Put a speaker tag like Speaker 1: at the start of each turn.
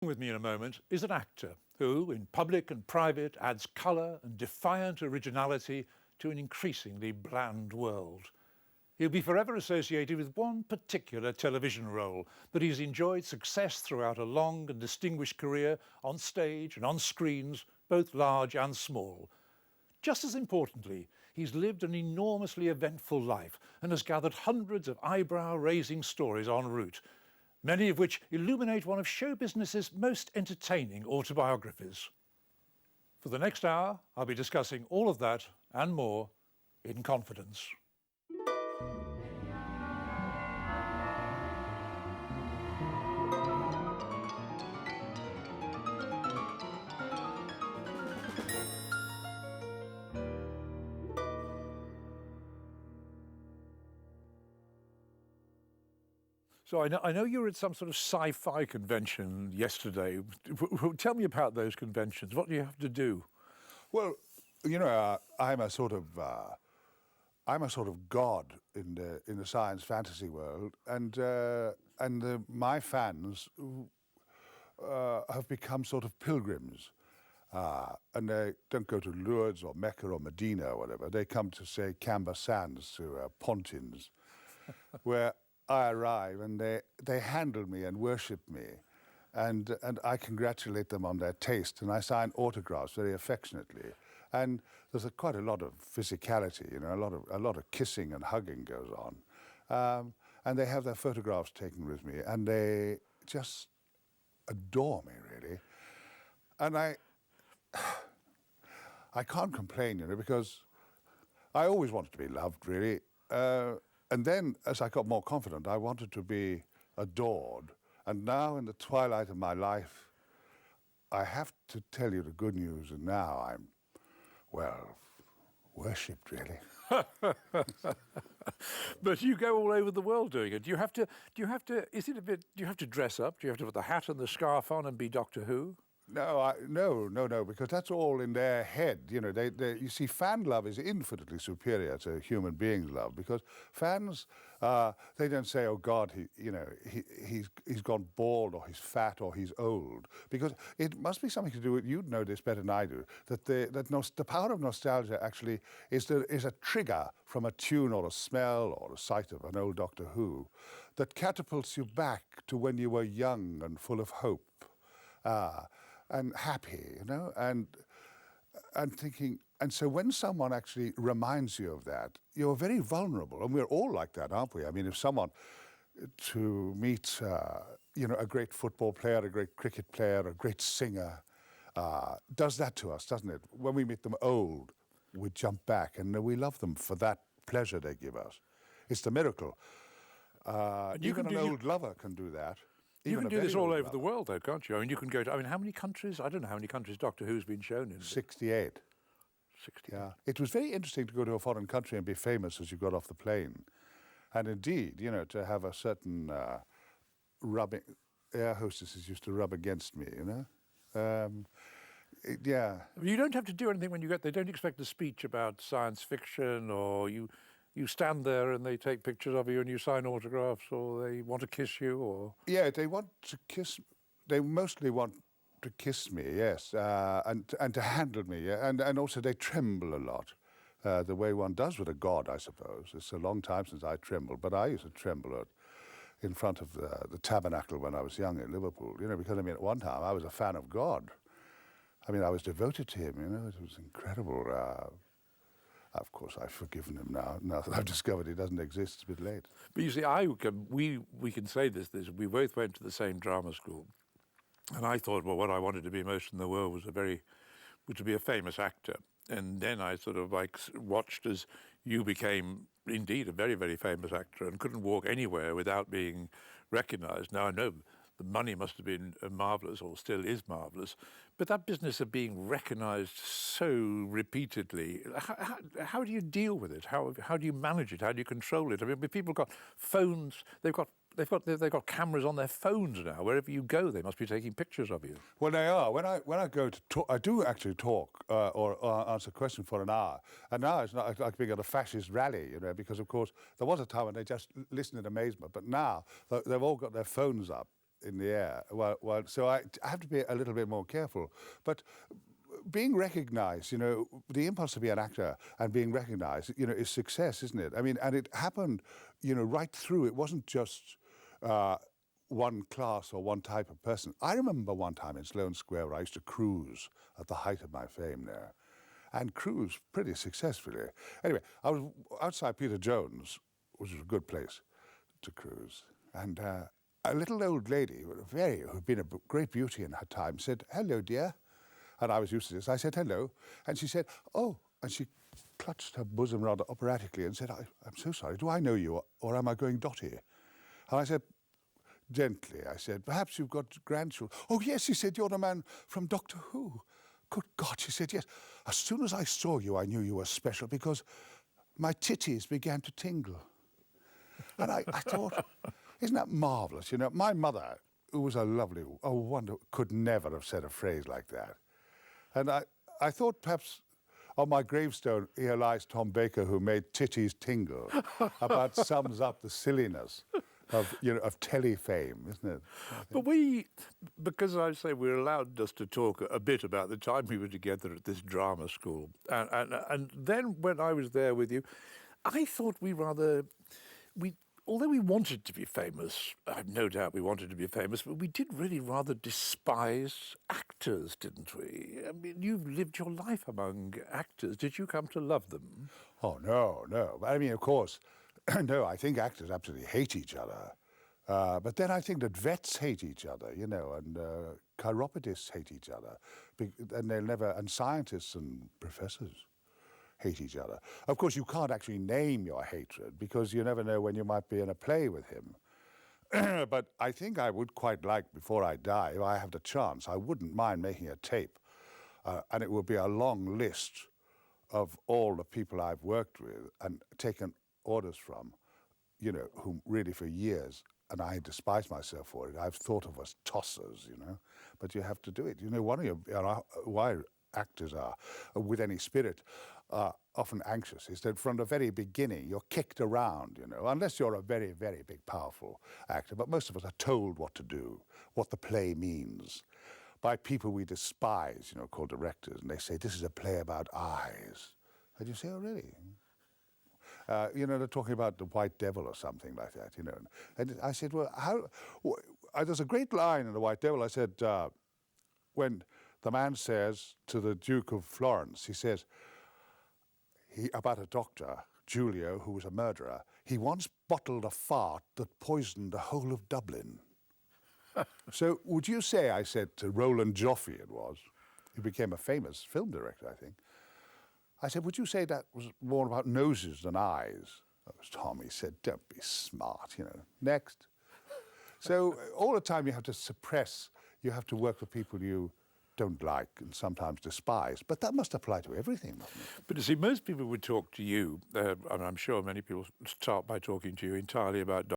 Speaker 1: With me in a moment is an actor who, in public and private, adds colour and defiant originality to an increasingly bland world. He'll be forever associated with one particular television role, but he's enjoyed success throughout a long and distinguished career on stage and on screens, both large and small. Just as importantly, he's lived an enormously eventful life and has gathered hundreds of eyebrow-raising stories en route, many of which illuminate one of show business's most entertaining autobiographies. For the next hour, I'll be discussing all of that and more in confidence. So I know you were at some sort of sci-fi convention yesterday. Tell me about those conventions. What do you have to do?
Speaker 2: Well, you know, I'm a sort of god in the science fantasy world, and my fans have become sort of pilgrims, and they don't go to Lourdes or Mecca or Medina or whatever. They come to, say, Camber Sands, to Pontins, where I arrive, and they handle me and worship me, and I congratulate them on their taste, and I sign autographs very affectionately. And there's quite a lot of physicality, you know, a lot of kissing and hugging goes on, and they have their photographs taken with me, and they just adore me, really. And I can't complain, you know, because I always wanted to be loved, really. And then, as I got more confident, I wanted to be adored. And now, in the twilight of my life, I have to tell you the good news, and now I'm, well, worshipped, really.
Speaker 1: But you go all over the world doing it. Do you have to, is it a bit, do you have to dress up? Do you have to put the hat and the scarf on and be Doctor Who?
Speaker 2: No, because that's all in their head. You know, you see, fan love is infinitely superior to human beings' love, because fans, they don't say, "Oh God, he's gone bald, or he's fat, or he's old," because it must be something to do with, you'd know this better than I do, that the power of nostalgia actually is a trigger from a tune or a smell or a sight of an old Doctor Who that catapults you back to when you were young and full of hope. And happy, you know, and thinking, and so when someone actually reminds you of that, you're very vulnerable, and we're all like that, aren't we? I mean, if someone to meet, you know, a great football player, a great cricket player, a great singer, does that to us, doesn't it? When we meet them old, we jump back, and we love them for that pleasure they give us. It's the miracle. Even an old lover can do that.
Speaker 1: You can do this all over the world, though, can't you? I mean, you can go to, how many countries? I don't know how many countries Doctor Who's been shown in.
Speaker 2: 68.
Speaker 1: 68.
Speaker 2: Yeah. It was very interesting to go to a foreign country and be famous as you got off the plane. And indeed, you know, to have a certain air hostesses used to rub against me, you know? Yeah.
Speaker 1: You don't have to do anything when you get there. They don't expect a speech about science fiction, or you stand there and they take pictures of you and you sign autographs, or they want to kiss you, or...
Speaker 2: Yeah, they want to kiss... They mostly want to kiss me, yes, and to handle me, yeah? And also they tremble a lot, the way one does with a god, I suppose. It's a long time since I trembled, but I used to tremble in front of the tabernacle when I was young in Liverpool, you know, because, I mean, at one time I was a fan of God. I mean, I was devoted to him, you know, it was incredible. Of course, I've forgiven him now that I've discovered he doesn't exist. It's a bit late.
Speaker 1: But you see, we can say this, we both went to the same drama school. And I thought, well, what I wanted to be most in the world was to be a famous actor. And then I sort of watched as you became indeed a very, very famous actor and couldn't walk anywhere without being recognized. Now, I know the money must have been marvelous, or still is marvelous, but that business of being recognized so repeatedly, how do you deal with it? How do you manage it? How do you control it? I mean, people got phones, they've got cameras on their phones now. Wherever you go, they must be taking pictures of you.
Speaker 2: Well, they are. When I go to talk, I do actually talk or answer questions for an hour. And now it's not like being at a fascist rally, you know, because of course there was a time when they just listened in amazement, but now they've all got their phones up. in the air. Well, so I have to be a little bit more careful. But being recognized, the impulse to be an actor and being recognized, is success, isn't it? I mean, and it happened, right through. It wasn't just one class or one type of person. I remember one time in Sloane Square where I used to cruise at the height of my fame there, and cruise pretty successfully. Anyway, I was outside Peter Jones, which was a good place to cruise, and a little old lady, who'd been a great beauty in her time, said, "Hello, dear." And I was used to this. I said, "Hello." And she said, "Oh," and she clutched her bosom rather operatically and said, I'm so sorry, do I know you, or am I going dotty?" And I said, gently, "Perhaps you've got grandchildren." "Oh, yes," she said, "you're the man from Doctor Who." "Good God," she said, "yes. As soon as I saw you, I knew you were special because my titties began to tingle." And I thought, isn't that marvellous? My mother, who was a wonder, could never have said a phrase like that. And I thought perhaps on my gravestone, "Here lies Tom Baker, who made titties tingle," about sums up the silliness of telly fame, isn't it?
Speaker 1: But because I say we're allowed just to talk a bit about the time we were together at this drama school, and then when I was there with you, I thought although we wanted to be famous, I've no doubt we wanted to be famous, but we did really rather despise actors, didn't we? I mean, you've lived your life among actors. Did you come to love them?
Speaker 2: Oh, no. I mean, of course, no, I think actors absolutely hate each other. But then I think that vets hate each other, and chiropodists hate each other. And scientists and professors hate each other. Of course, you can't actually name your hatred because you never know when you might be in a play with him. But I think I would quite like, before I die, if I have the chance, I wouldn't mind making a tape. And it would be a long list of all the people I've worked with and taken orders from, whom really for years, and I despise myself for it, I've thought of as tossers, but you have to do it. Why actors are, with any spirit, often anxious is that from the very beginning you're kicked around, unless you're a very, very big, powerful actor. But most of us are told what to do, what the play means, by people we despise, called directors, and they say, "This is a play about eyes." And you say, "Oh, really?" They're talking about the White Devil or something like that, And I said, "Well, there's a great line in the White Devil." I said, when the man says to the Duke of Florence, he says, about a doctor, Giulio, who was a murderer, "He once bottled a fart that poisoned the whole of Dublin." So would you say, I said to Roland Joffe, who became a famous film director, I think, I said, would you say that was more about noses than eyes? That was Tom. He said, "Don't be smart, next." So all the time you have to suppress, you have to work with people you don't like and sometimes despise. But that must apply to everything, mustn't it?
Speaker 1: But you see, most people would talk to you, and I'm sure many people start by talking to you entirely about